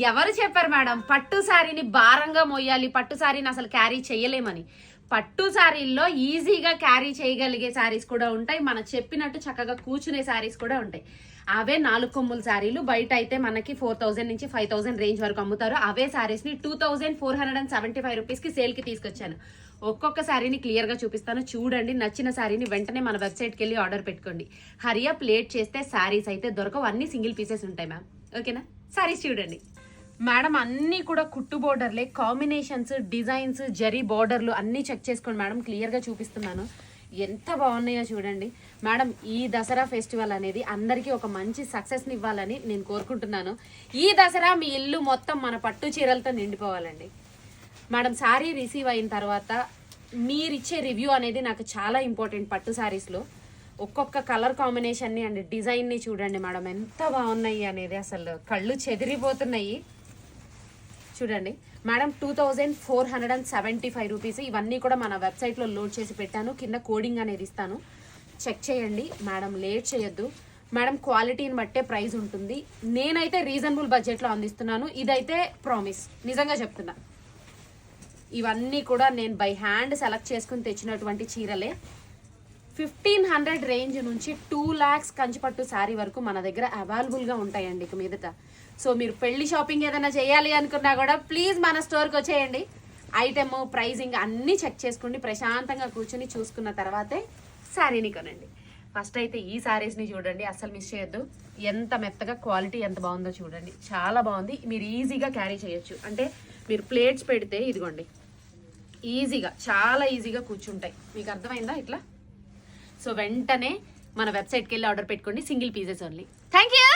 ఎవరు చెప్పారు మేడం పట్టు శారీని భారంగా మోయాలి, పట్టు శారీని అసలు క్యారీ చేయలేమని? పట్టు శారీల్లో ఈజీగా క్యారీ చేయగలిగే శారీస్ కూడా ఉంటాయి, మనం చెప్పినట్టు చక్కగా కూర్చునే శారీస్ కూడా ఉంటాయి. అవే 4 కొమ్ముల శారీలు బయట అయితే మనకి 4000 నుంచి 5000 రేంజ్ వరకు అమ్ముతారు. అవే శారీస్ ని 2475 రూపీస్ కి సేల్ కి తీసుకొచ్చాను. ఒక్కొక్క శారీని క్లియర్ గా చూపిస్తాను, చూడండి. నచ్చిన శారీని వెంటనే మన వెబ్సైట్కి వెళ్ళి ఆర్డర్ పెట్టుకోండి. హరియప్ లేట్ చేస్తే శారీస్ అయితే దొరకవు, అన్ని సింగిల్ పీసెస్ ఉంటాయి మ్యామ్. ఓకేనా? శారీస్ చూడండి మేడం, అన్నీ కూడా కుట్టు బోర్డర్లే, కాంబినేషన్స్, డిజైన్స్, జరీ బోర్డర్లు అన్నీ చెక్ చేసుకోండి మేడం. క్లియర్గా చూపిస్తున్నాను, ఎంత బాగున్నాయో చూడండి మేడం. ఈ దసరా ఫెస్టివల్ అనేది అందరికీ ఒక మంచి సక్సెస్ని ఇవ్వాలని నేను కోరుకుంటున్నాను. ఈ దసరా మీ ఇల్లు మొత్తం మన పట్టు చీరలతో నిండిపోవాలండి మేడం. శారీ రిసీవ్ అయిన తర్వాత మీరిచ్చే రివ్యూ అనేది నాకు చాలా ఇంపార్టెంట్. పట్టు శారీస్లో ఒక్కొక్క కలర్ కాంబినేషన్ని అండ్ డిజైన్ని చూడండి మేడం, ఎంత బాగున్నాయి అనేది అసలు కళ్ళు చెదిరిపోతున్నాయి. చూడండి మేడం, 2475 రూపీస్. ఇవన్నీ కూడా మన వెబ్సైట్లో లోడ్ చేసి పెట్టాను, కింద కోడింగ్ అనేది ఇస్తాను, చెక్ చేయండి మేడం. లేట్ చేయొద్దు మేడం, క్వాలిటీని బట్టే ప్రైస్ ఉంటుంది. నేనైతే రీజనబుల్ బడ్జెట్లో అందిస్తున్నాను, ఇదైతే ప్రామిస్, నిజంగా చెప్తున్నా. ఇవన్నీ కూడా నేను బై హ్యాండ్ సెలెక్ట్ చేసుకుని తెచ్చినటువంటి చీరలే. 1500 రేంజ్ నుంచి 2 lakhs కంచిపట్టు శారీ వరకు మన దగ్గర అవైలబుల్గా ఉంటాయండి ఇక మీదట. సో మీరు పెళ్లి షాపింగ్ ఏదైనా చేయాలి అనుకున్నా కూడా ప్లీజ్ మన స్టోర్కి వచ్చేయండి. ఐటమ్, ప్రైజింగ్ అన్నీ చెక్ చేసుకోండి, ప్రశాంతంగా కూర్చుని చూసుకున్న తర్వాతే శారీని కొనండి. ఫస్ట్ అయితే ఈ శారీస్ని చూడండి, అస్సలు మిస్ చేయొద్దు. ఎంత మెత్తగా, క్వాలిటీ ఎంత బాగుందో చూడండి, చాలా బాగుంది. మీరు ఈజీగా క్యారీ చేయొచ్చు, అంటే మీరు ప్లేట్స్ పెడితే ఇదిగోండి ఈజీగా, చాలా ఈజీగా కూర్చుంటాయి. మీకు అర్థమైందా ఇట్లా? సో వెంటనే మన వెబ్సైట్కి వెళ్ళి ఆర్డర్ పెట్టుకోండి, single pieces only. Thank you.